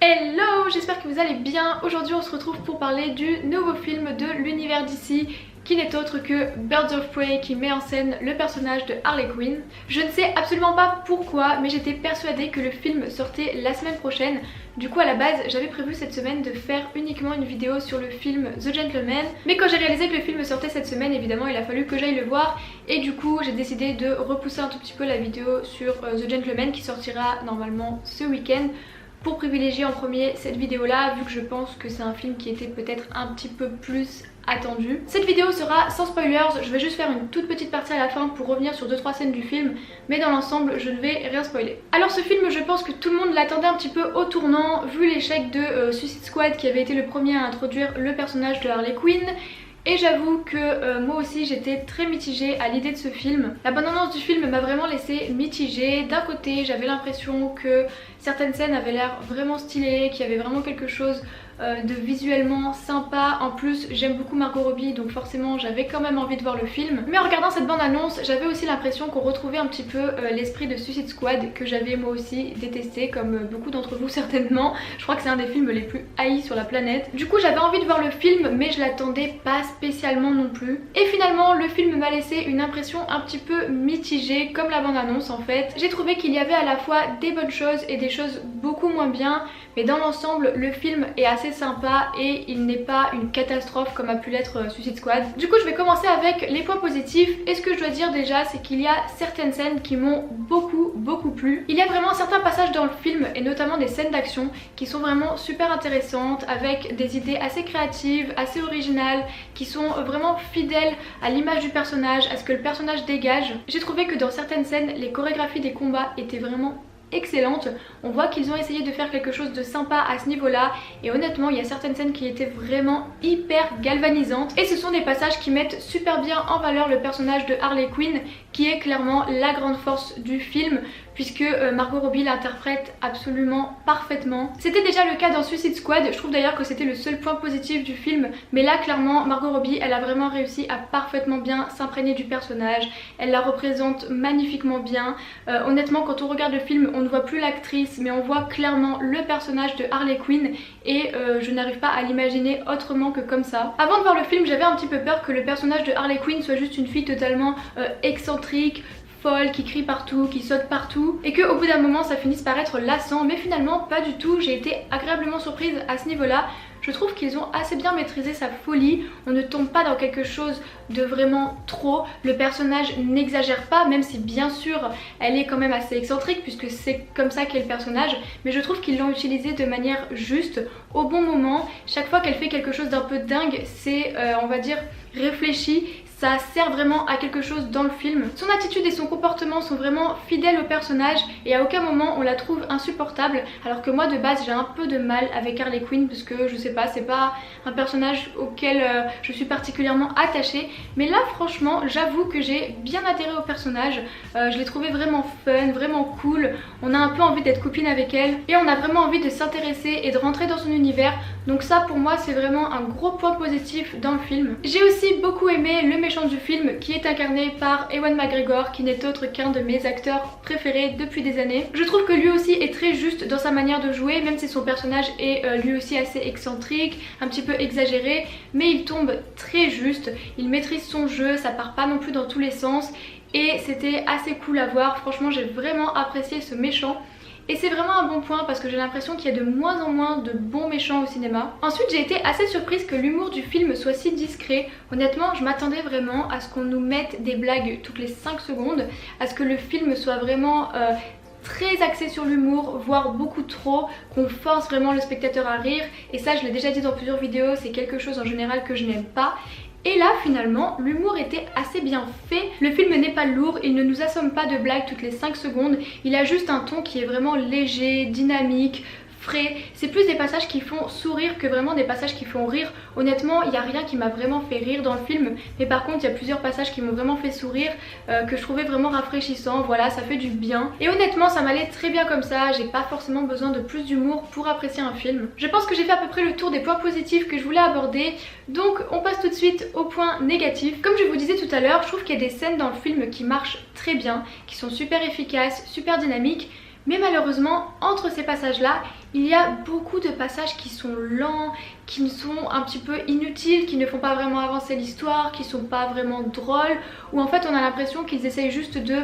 Hello, j'espère que vous allez bien. Aujourd'hui on se retrouve pour parler du nouveau film de l'univers DC qui n'est autre que Birds of Prey, qui met en scène le personnage de Harley Quinn. Je ne sais absolument pas pourquoi, mais j'étais persuadée que le film sortait la semaine prochaine. Du coup à la base j'avais prévu cette semaine de faire uniquement une vidéo sur le film The Gentleman, mais quand j'ai réalisé que le film sortait cette semaine, évidemment il a fallu que j'aille le voir, et du coup j'ai décidé de repousser un tout petit peu la vidéo sur The Gentleman qui sortira normalement ce week-end, pour privilégier en premier cette vidéo là, vu que je pense que c'est un film qui était peut-être un petit peu plus attendu. Cette vidéo sera sans spoilers, je vais juste faire une toute petite partie à la fin pour revenir sur 2-3 scènes du film, mais dans l'ensemble je ne vais rien spoiler. Alors ce film, je pense que tout le monde l'attendait un petit peu au tournant, vu l'échec de Suicide Squad qui avait été le premier à introduire le personnage de Harley Quinn. Et j'avoue que moi aussi j'étais très mitigée à l'idée de ce film. La bande-annonce du film m'a vraiment laissée mitigée. D'un côté j'avais l'impression que certaines scènes avaient l'air vraiment stylées, qu'il y avait vraiment quelque chose de visuellement sympa. En plus j'aime beaucoup Margot Robbie, donc forcément j'avais quand même envie de voir le film. Mais en regardant cette bande-annonce, j'avais aussi l'impression qu'on retrouvait un petit peu l'esprit de Suicide Squad, que j'avais moi aussi détesté, comme beaucoup d'entre vous certainement. Je crois que c'est un des films les plus haïs sur la planète. Du coup j'avais envie de voir le film, mais je l'attendais pas spécialement non plus. Et finalement le film m'a laissé une impression un petit peu mitigée, comme la bande-annonce en fait. J'ai trouvé qu'il y avait à la fois des bonnes choses et des choses beaucoup moins bien, mais dans l'ensemble le film est assez sympa et il n'est pas une catastrophe comme a pu l'être Suicide Squad. Du coup je vais commencer avec les points positifs, et ce que je dois dire déjà c'est qu'il y a certaines scènes qui m'ont beaucoup plu. Il y a vraiment certains passages dans le film, et notamment des scènes d'action, qui sont vraiment super intéressantes, avec des idées assez créatives, assez originales, qui sont vraiment fidèles à l'image du personnage, à ce que le personnage dégage. J'ai trouvé que dans certaines scènes, les chorégraphies des combats étaient vraiment excellente. On voit qu'ils ont essayé de faire quelque chose de sympa à ce niveau là, et honnêtement il y a certaines scènes qui étaient vraiment hyper galvanisantes, et ce sont des passages qui mettent super bien en valeur le personnage de Harley Quinn, qui est clairement la grande force du film, puisque Margot Robbie l'interprète absolument parfaitement. C'était déjà le cas dans Suicide Squad, je trouve d'ailleurs que c'était le seul point positif du film, mais là clairement Margot Robbie elle a vraiment réussi à parfaitement bien s'imprégner du personnage, elle la représente magnifiquement bien. Honnêtement quand on regarde le film on ne voit plus l'actrice, mais on voit clairement le personnage de Harley Quinn, et je n'arrive pas à l'imaginer autrement que comme ça. Avant de voir le film j'avais un petit peu peur que le personnage de Harley Quinn soit juste une fille totalement excentrique, folle, qui crie partout, qui saute partout, et qu'au bout d'un moment ça finisse par être lassant, mais finalement pas du tout. J'ai été agréablement surprise à ce niveau là. Je trouve qu'ils ont assez bien maîtrisé sa folie, on ne tombe pas dans quelque chose de vraiment trop, le personnage n'exagère pas, même si bien sûr elle est quand même assez excentrique puisque c'est comme ça qu'est le personnage, mais je trouve qu'ils l'ont utilisé de manière juste, au bon moment. Chaque fois qu'elle fait quelque chose d'un peu dingue, c'est on va dire réfléchi, ça sert vraiment à quelque chose dans le film. Son attitude et son comportement sont vraiment fidèles au personnage, et à aucun moment on la trouve insupportable, alors que moi de base j'ai un peu de mal avec Harley Quinn parce que je sais pas, c'est pas un personnage auquel je suis particulièrement attachée, mais là franchement j'avoue que j'ai bien adhéré au personnage. Je l'ai trouvé vraiment fun, vraiment cool, on a un peu envie d'être copine avec elle, et on a vraiment envie de s'intéresser et de rentrer dans son univers, donc ça pour moi c'est vraiment un gros point positif dans le film. J'ai aussi beaucoup aimé le méchant du film, qui est incarné par Ewan McGregor, qui n'est autre qu'un de mes acteurs préférés depuis des années. Je trouve que lui aussi est très juste dans sa manière de jouer, même si son personnage est lui aussi assez excentrique, un petit peu exagéré, mais il tombe très juste, il maîtrise son jeu, ça part pas non plus dans tous les sens, et c'était assez cool à voir. Franchement j'ai vraiment apprécié ce méchant. Et c'est vraiment un bon point parce que j'ai l'impression qu'il y a de moins en moins de bons méchants au cinéma. Ensuite j'ai été assez surprise que l'humour du film soit si discret. Honnêtement je m'attendais vraiment à ce qu'on nous mette des blagues toutes les 5 secondes, à ce que le film soit vraiment très axé sur l'humour, voire beaucoup trop, qu'on force vraiment le spectateur à rire, et ça je l'ai déjà dit dans plusieurs vidéos, c'est quelque chose en général que je n'aime pas. Et là finalement l'humour était assez bien fait, le film n'est pas lourd, il ne nous assomme pas de blagues toutes les 5 secondes, il a juste un ton qui est vraiment léger, dynamique, frais. C'est plus des passages qui font sourire que vraiment des passages qui font rire. Honnêtement il n'y a rien qui m'a vraiment fait rire dans le film, mais par contre il y a plusieurs passages qui m'ont vraiment fait sourire, que je trouvais vraiment rafraîchissants. Voilà, ça fait du bien, et honnêtement ça m'allait très bien comme ça, j'ai pas forcément besoin de plus d'humour pour apprécier un film. Je pense que j'ai fait à peu près le tour des points positifs que je voulais aborder, donc on passe tout de suite aux points négatifs. Comme je vous disais tout à l'heure, je trouve qu'il y a des scènes dans le film qui marchent très bien, qui sont super efficaces, super dynamiques, mais malheureusement entre ces passages là Il y a beaucoup de passages qui sont lents, qui sont un petit peu inutiles, qui ne font pas vraiment avancer l'histoire, qui sont pas vraiment drôles, où en fait on a l'impression qu'ils essayent juste de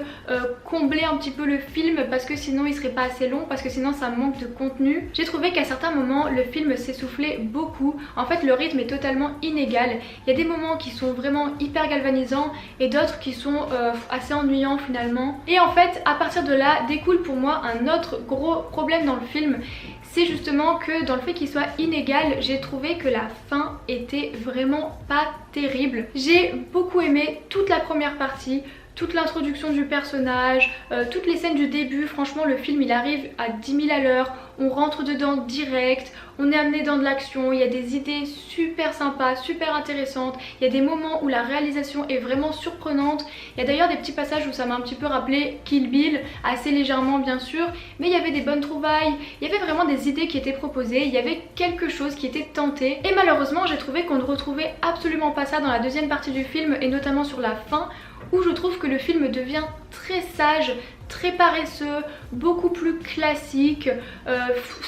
combler un petit peu le film parce que sinon il serait pas assez long, parce que sinon ça manque de contenu. J'ai trouvé qu'à certains moments le film s'essoufflait beaucoup, en fait le rythme est totalement inégal. Il y a des moments qui sont vraiment hyper galvanisants et d'autres qui sont assez ennuyants finalement. Et en fait à partir de là découle pour moi un autre gros problème dans le film. C'est justement que dans le fait qu'il soit inégal, j'ai trouvé que la fin était vraiment pas terrible. J'ai beaucoup aimé toute la première partie, toute l'introduction du personnage, toutes les scènes du début. Franchement le film il arrive à 10 000 à l'heure, on rentre dedans direct, on est amené dans de l'action, il y a des idées super sympas, super intéressantes, il y a des moments où la réalisation est vraiment surprenante. Il y a d'ailleurs des petits passages où ça m'a un petit peu rappelé Kill Bill, assez légèrement bien sûr, mais il y avait des bonnes trouvailles, il y avait vraiment des idées qui étaient proposées, il y avait quelque chose qui était tenté, et malheureusement j'ai trouvé qu'on ne retrouvait absolument pas ça dans la deuxième partie du film, et notamment sur la fin, où je trouve que le film devient très sage, très paresseux, beaucoup plus classique,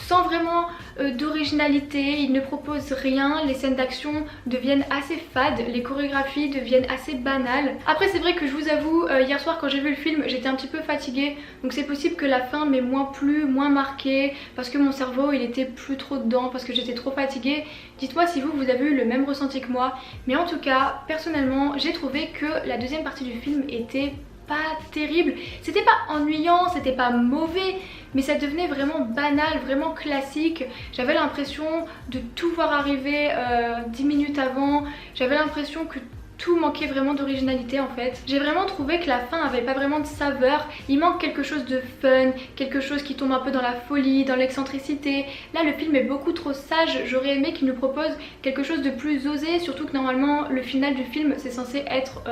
sans vraiment d'originalité. Il ne propose rien, les scènes d'action deviennent assez fades, les chorégraphies deviennent assez banales. Après c'est vrai que je vous avoue, hier soir quand j'ai vu le film j'étais un petit peu fatiguée, donc c'est possible que la fin m'ait moins plu, moins marqué, parce que mon cerveau il était plus trop dedans, parce que j'étais trop fatiguée. Dites-moi si vous avez eu le même ressenti que moi, mais en tout cas personnellement j'ai trouvé que la deuxième partie du film était pas terrible. C'était pas ennuyant, c'était pas mauvais, mais ça devenait vraiment banal, vraiment classique. J'avais l'impression de tout voir arriver 10 minutes avant, j'avais l'impression que tout manquait vraiment d'originalité en fait. J'ai vraiment trouvé que la fin avait pas vraiment de saveur, il manque quelque chose de fun, quelque chose qui tombe un peu dans la folie, dans l'excentricité. Là le film est beaucoup trop sage, j'aurais aimé qu'il nous propose quelque chose de plus osé, surtout que normalement le final du film c'est censé être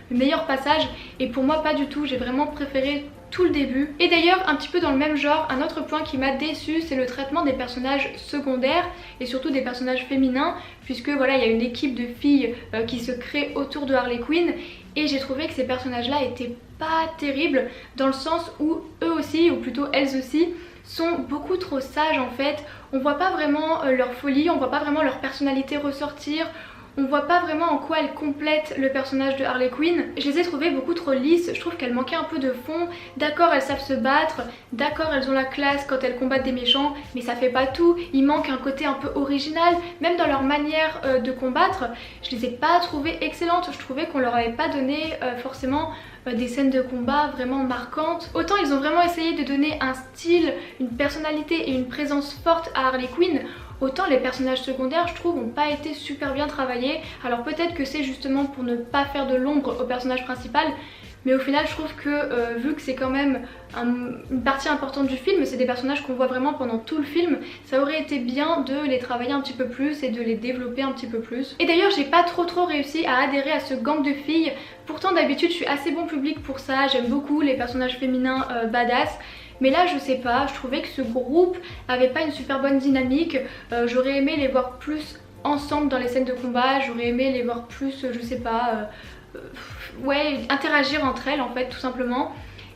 le meilleur passage, et pour moi pas du tout, j'ai vraiment préféré tout le début. Et d'ailleurs un petit peu dans le même genre, un autre point qui m'a déçu c'est le traitement des personnages secondaires et surtout des personnages féminins, puisque voilà il y a une équipe de filles qui se crée autour de Harley Quinn, et j'ai trouvé que ces personnages là étaient pas terribles, dans le sens où eux aussi, ou plutôt elles aussi, sont beaucoup trop sages en fait. On voit pas vraiment leur folie, on voit pas vraiment leur personnalité ressortir, on voit pas vraiment en quoi elles complètent le personnage de Harley Quinn. Je les ai trouvées beaucoup trop lisses, je trouve qu'elles manquaient un peu de fond. D'accord elles savent se battre, d'accord elles ont la classe quand elles combattent des méchants, mais ça fait pas tout, il manque un côté un peu original, même dans leur manière de combattre. Je les ai pas trouvées excellentes, je trouvais qu'on leur avait pas donné forcément des scènes de combat vraiment marquantes. Autant ils ont vraiment essayé de donner un style, une personnalité et une présence forte à Harley Quinn, autant les personnages secondaires je trouve n'ont pas été super bien travaillés. Alors peut-être que c'est justement pour ne pas faire de l'ombre au personnage principal, mais au final je trouve que vu que c'est quand même une partie importante du film, c'est des personnages qu'on voit vraiment pendant tout le film, ça aurait été bien de les travailler un petit peu plus et de les développer un petit peu plus. Et d'ailleurs j'ai pas trop réussi à adhérer à ce gang de filles, pourtant d'habitude je suis assez bon public pour ça, j'aime beaucoup les personnages féminins badass. Mais là je sais pas, je trouvais que ce groupe avait pas une super bonne dynamique, j'aurais aimé les voir plus ensemble dans les scènes de combat, j'aurais aimé les voir plus, je sais pas, ouais, interagir entre elles en fait tout simplement.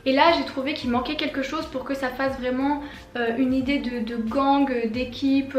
Et là j'ai trouvé qu'il manquait quelque chose pour que ça fasse vraiment une idée de gang, d'équipe,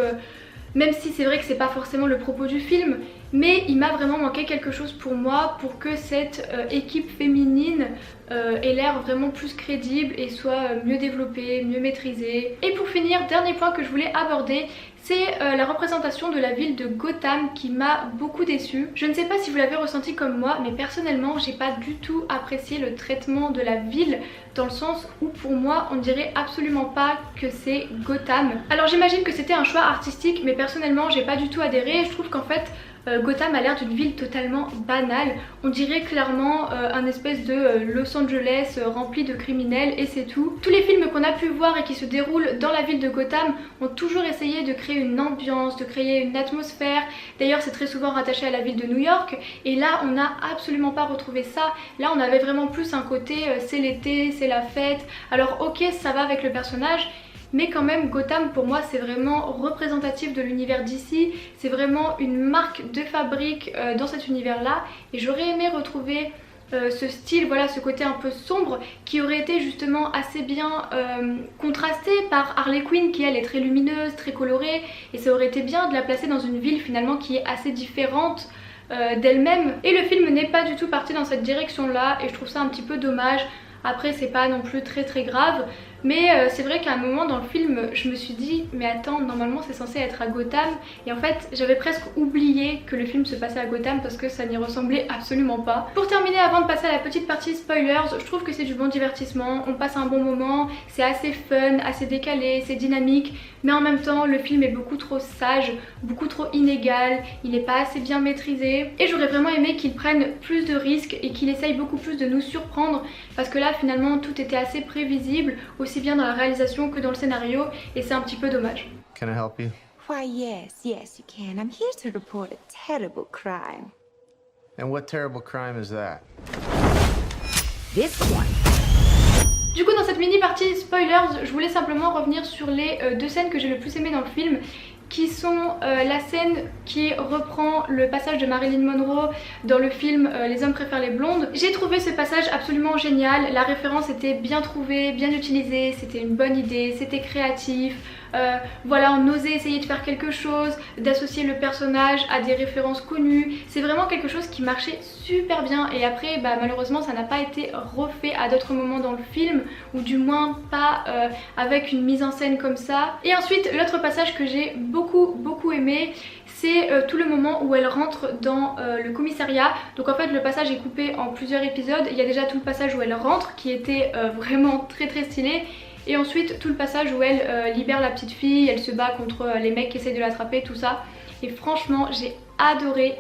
même si c'est vrai que c'est pas forcément le propos du film, mais il m'a vraiment manqué quelque chose pour moi pour que cette équipe féminine ait l'air vraiment plus crédible et soit mieux développée, mieux maîtrisée. Et pour finir, dernier point que je voulais aborder, c'est la représentation de la ville de Gotham qui m'a beaucoup déçue. Je ne sais pas si vous l'avez ressenti comme moi, mais personnellement j'ai pas du tout apprécié le traitement de la ville, dans le sens où pour moi on dirait absolument pas que c'est Gotham. Alors j'imagine que c'était un choix artistique, mais personnellement j'ai pas du tout adhéré. Je trouve qu'en fait Gotham a l'air d'une ville totalement banale. On dirait clairement un espèce de Los Angeles rempli de criminels et c'est tout. Tous les films qu'on a pu voir et qui se déroulent dans la ville de Gotham ont toujours essayé de créer une ambiance, de créer une atmosphère. D'ailleurs c'est très souvent rattaché à la ville de New York, et là on n'a absolument pas retrouvé ça. Là on avait vraiment plus un côté c'est l'été, c'est la fête. Alors ok ça va avec le personnage, mais quand même Gotham pour moi c'est vraiment représentatif de l'univers d'ici, c'est vraiment une marque de fabrique dans cet univers là, et j'aurais aimé retrouver ce style, voilà, ce côté un peu sombre qui aurait été justement assez bien contrasté par Harley Quinn qui elle est très lumineuse, très colorée, et ça aurait été bien de la placer dans une ville finalement qui est assez différente d'elle-même. Et le film n'est pas du tout parti dans cette direction là et je trouve ça un petit peu dommage. Après c'est pas non plus très grave, mais c'est vrai qu'à un moment dans le film je me suis dit mais attends, normalement c'est censé être à Gotham, et en fait j'avais presque oublié que le film se passait à Gotham parce que ça n'y ressemblait absolument pas. Pour terminer, avant de passer à la petite partie spoilers, je trouve que c'est du bon divertissement, on passe un bon moment, c'est assez fun, assez décalé, c'est dynamique, mais en même temps le film est beaucoup trop sage, beaucoup trop inégal, il n'est pas assez bien maîtrisé, et j'aurais vraiment aimé qu'il prenne plus de risques et qu'il essaye beaucoup plus de nous surprendre, parce que là finalement tout était assez prévisible, aussi bien dans la réalisation que dans le scénario, et c'est un petit peu dommage. Can I help you? Why, yes, you can. I'm here to report a terrible crime. And what terrible crime is that? This one. Du coup dans cette mini partie spoilers, je voulais simplement revenir sur les deux scènes que j'ai le plus aimées dans le film, qui sont la scène qui reprend le passage de Marilyn Monroe dans le film Les hommes préfèrent les blondes. J'ai trouvé ce passage absolument génial, la référence était bien trouvée, bien utilisée, c'était une bonne idée, c'était créatif. Voilà, on osait essayer de faire quelque chose, d'associer le personnage à des références connues. C'est vraiment quelque chose qui marchait super bien, et après bah, malheureusement ça n'a pas été refait à d'autres moments dans le film, ou du moins pas avec une mise en scène comme ça. Et ensuite l'autre passage que j'ai beaucoup aimé, c'est tout le moment où elle rentre dans le commissariat. Donc en fait le passage est coupé en plusieurs épisodes. Il y a déjà tout le passage où elle rentre qui était vraiment très stylé, et ensuite tout le passage où elle libère la petite fille, elle se bat contre les mecs qui essayent de l'attraper, tout ça. Et franchement j'ai adoré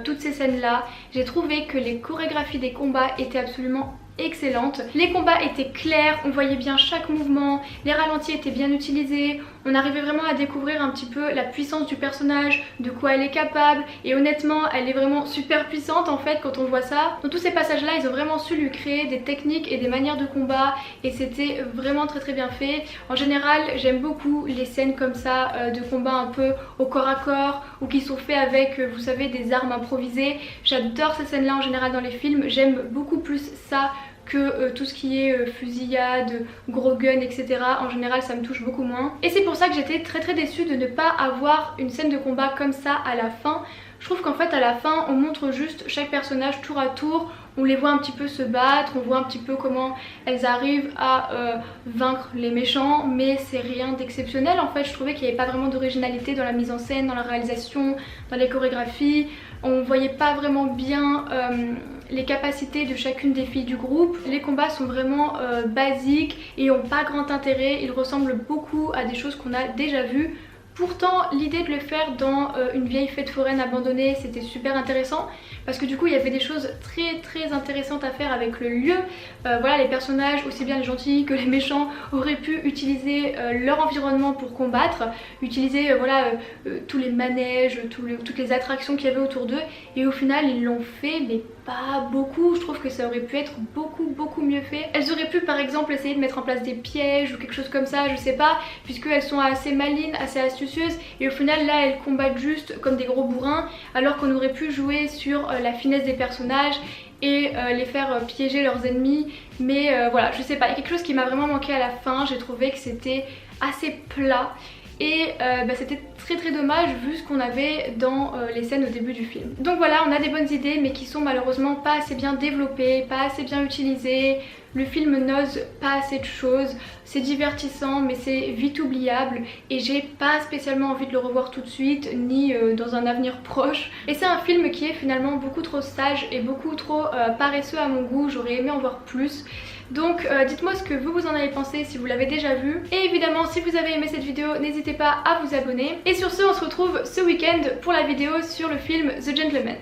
toutes ces scènes là. J'ai trouvé que les chorégraphies des combats étaient absolument excellente. Les combats étaient clairs, on voyait bien chaque mouvement, les ralentis étaient bien utilisés, on arrivait vraiment à découvrir un petit peu la puissance du personnage, de quoi elle est capable, et honnêtement elle est vraiment super puissante en fait quand on voit ça. Dans tous ces passages là ils ont vraiment su lui créer des techniques et des manières de combat, et c'était vraiment très bien fait. En général j'aime beaucoup les scènes comme ça de combat un peu au corps à corps, ou qui sont faits avec vous savez des armes improvisées. J'adore ces scènes là en général dans les films, j'aime beaucoup plus ça que tout ce qui est fusillade, gros gun, etc. En général ça me touche beaucoup moins. Et c'est pour ça que j'étais très déçue de ne pas avoir une scène de combat comme ça à la fin. Je trouve qu'en fait à la fin on montre juste chaque personnage tour à tour, on les voit un petit peu se battre, on voit un petit peu comment elles arrivent à vaincre les méchants, mais c'est rien d'exceptionnel en fait. Je trouvais qu'il n'y avait pas vraiment d'originalité dans la mise en scène, dans la réalisation, dans les chorégraphies. On voyait pas vraiment bien les capacités de chacune des filles du groupe. Les combats sont vraiment basiques et ont pas grand intérêt, ils ressemblent beaucoup à des choses qu'on a déjà vues. Pourtant l'idée de le faire dans une vieille fête foraine abandonnée, c'était super intéressant, parce que du coup il y avait des choses très intéressantes à faire avec le lieu. Voilà, les personnages, aussi bien les gentils que les méchants, auraient pu utiliser leur environnement pour combattre, utiliser voilà tous les manèges, toutes les attractions qu'il y avait autour d'eux, et au final ils l'ont fait mais pas beaucoup. Je trouve que ça aurait pu être beaucoup mieux fait. Elles auraient pu par exemple essayer de mettre en place des pièges ou quelque chose comme ça, je sais pas, puisqu'elles sont assez malines, assez astucieuses, et au final là elles combattent juste comme des gros bourrins, alors qu'on aurait pu jouer sur la finesse des personnages et les faire piéger leurs ennemis. Mais voilà, je sais pas, il y a quelque chose qui m'a vraiment manqué à la fin. J'ai trouvé que c'était assez plat, et c'était très dommage vu ce qu'on avait dans les scènes au début du film. Donc voilà, on a des bonnes idées mais qui sont malheureusement pas assez bien développées, pas assez bien utilisées. Le film n'ose pas assez de choses, c'est divertissant mais c'est vite oubliable, et j'ai pas spécialement envie de le revoir tout de suite ni dans un avenir proche. Et c'est un film qui est finalement beaucoup trop sage et beaucoup trop paresseux à mon goût, j'aurais aimé en voir plus. Donc dites-moi ce que vous en avez pensé si vous l'avez déjà vu, et évidemment si vous avez aimé cette vidéo n'hésitez pas à vous abonner. Et sur ce on se retrouve ce week-end pour la vidéo sur le film The Gentleman.